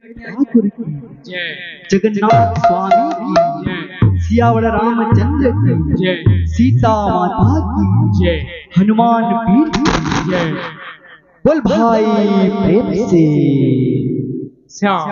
ठाकुर की, जगन्नाथ स्वामी की, सियावर रामचंद्र की, सीता माता की, हनुमान पीर की। बोल भाई प्रेम से श्याम।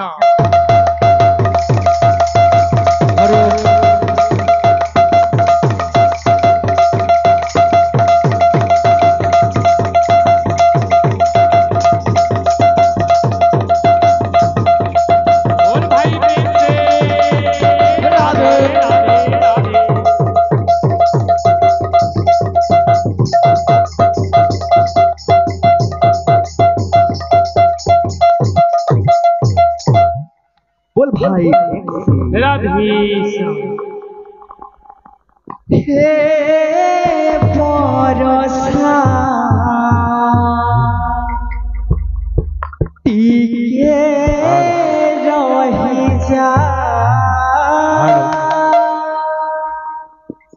बोल भाई हे बरसा टिके रही जा,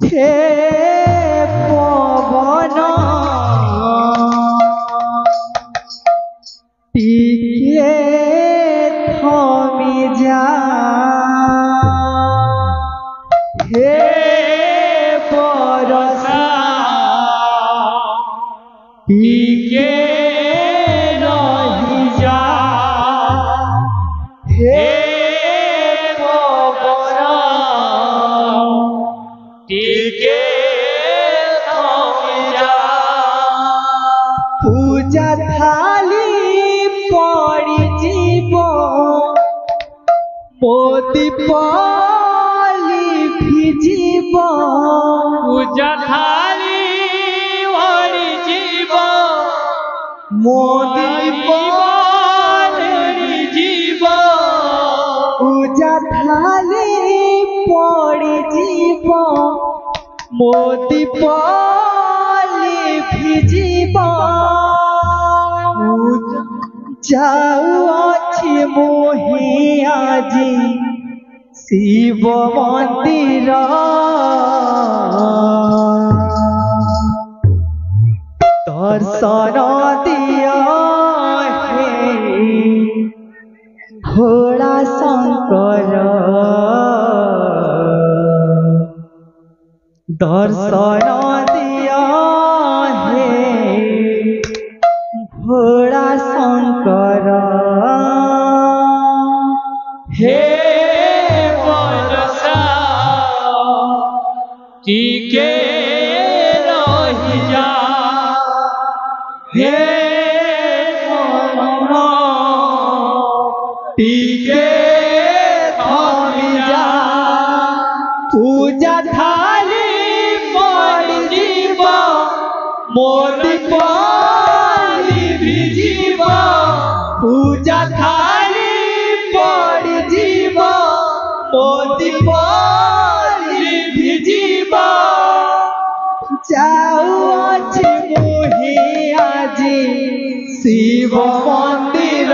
हे पवन टिके थमी जा, हे बरसा टिके रही जा, हे पवन टिके थमी जा। पूजा थाली पड़ी जीव मोदी पाली भिजीब, पूजा थाली पड़ी जीव मोदी पाली जीव, पूजा थाली पड़ी जीव मोदी पाली भिजीब। जाऊ अछि मोहि आजी शिव मंदिर, दर्शन दिया हे भोला शंकर, दर्शन दिया हे भोला शंकर, हे बरसा टिके रही जा, हे पवन टिके थमी जा। पूजा थाली पड़ी जीव मोदी पाली भिजीब, पूजा थाली पड़ी जीव मोदी पाली भिजीब। जाऊ अछि मोहि आजी शिव मंदिर,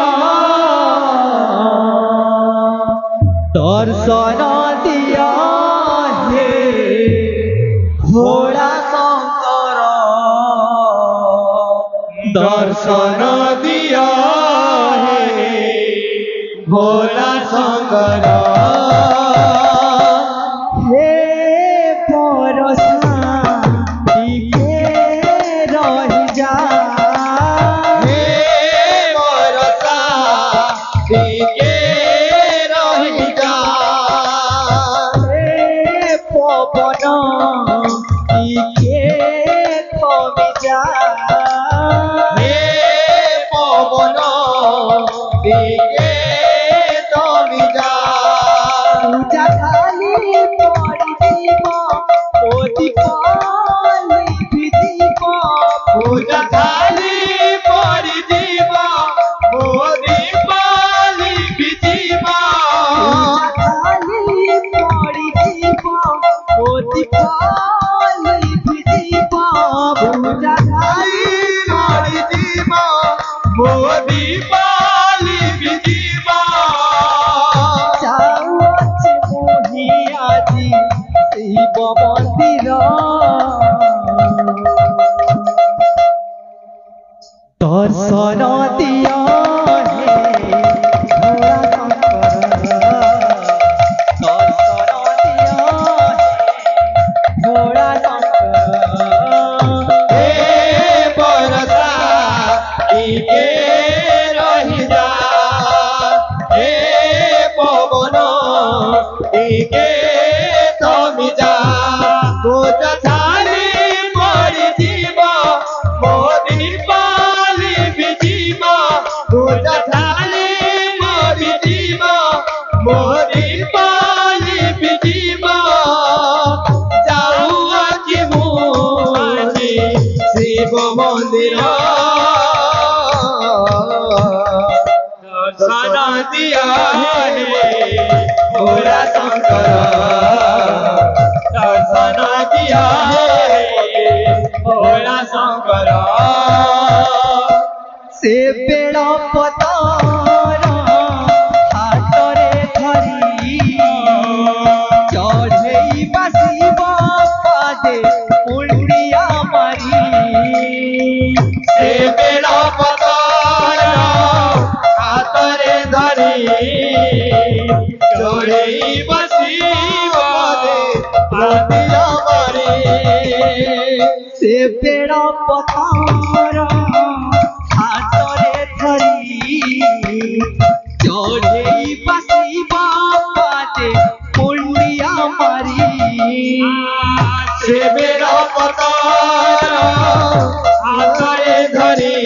दर्शन दिया हे भोला शंकर, दर्शन दिया हे भोला शंकर, हे बरसा टिके रही जा, हे बरसा टिके रही जा, हे पवन टिके थमी जा, हे पवन टिके थमी जा। पूजा थाली पड़ी जीव मोदी पाली भिजीब, पूजा थाली पड़ी जीव मोदी पाली भिजीब, पूजा थाली पड़ी जीव मोदी पाली भिजीब, पूजा थाली पड़ी जीव मोदी पाली भिजीब। जाऊ अछि मोहि आजी शिव मंदिर, टीके थमी जा बोझ थाली मरी जीव मोदी पाली बिजीव बोझ थाली मरी जीव मोदी पाली बिजीव जाऊ आजी मुझी शिव मंदिर दर्शन दिया है भोला शंकर दर्शन दिया है भोला शंकर से बेड़ पतार हाटरे धरी चढ़ई बासिब पादे मुंडिया मारी से बेड़ पतार हाटरे धरी चढ़ई बासिब पादे मुंडिया मारी से बेड़ पतार हाटरे धरी चढ़ई बासिब पादे मुंडिया मारी से बेड़ पतार हाटरे धरी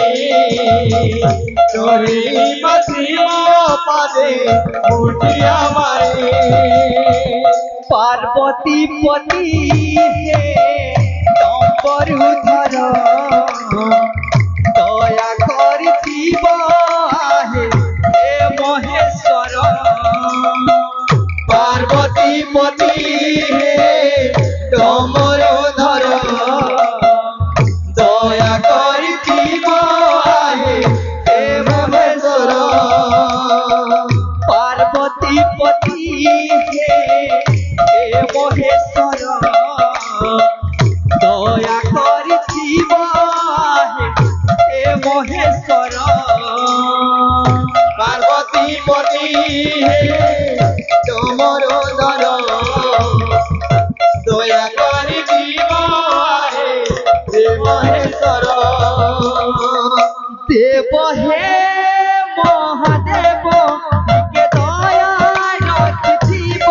चढ़ई बासिब पादे मुंडिया मारी पार्वती पति हे डम्बरुधर दया करिथिब आहे हे महेश्वर पार्वती पति हे डम्बरुधर दया करिथिब आहे हे महेश्वर पार्वती पति हे महेश्वर दया करिथिब हे महेश्वर पार्वती पति हे डम्बरुधर दया करिथिब हे महेश्वर देव हे महादेव के दया रखिथिब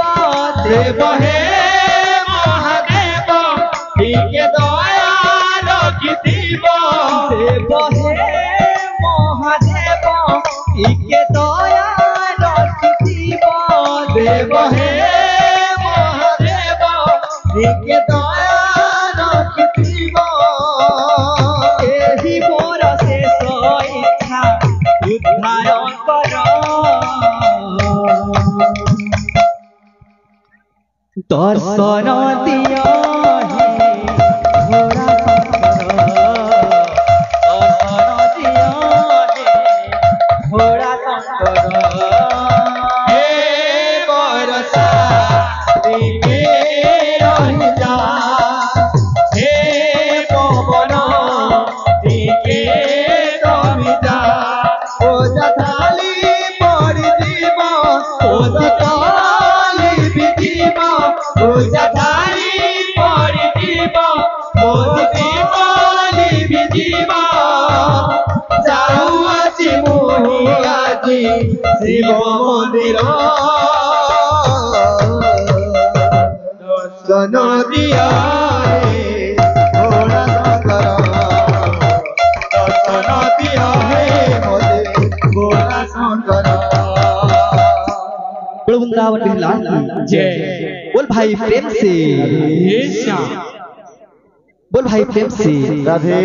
देव हे महादेव के दया रखिथिब देव हे महादेव के दया रखिथिब देव हे महादेव के दया रखिथिब एही मोर शेष इच्छा उद्धार कर दर्शन दिया हे भोला शंकर दर्शन दिया हे भोला शंकर हे बरसा टीके रही जा हे पवन टीके थमी जा बोझ थाली मरी जीव बोझ थाली बिजीव बोझ थाली मरी जीव मोदी पाली बिजीव जाऊ आजी मुहि आजी शिव मंदिर दर्शन दिया है भोला शंकर दर्शन दिया है भोला शंकर वृंदावन बिहार जय बोल भाई प्रेम से बोल भाई प्रेम से राधे।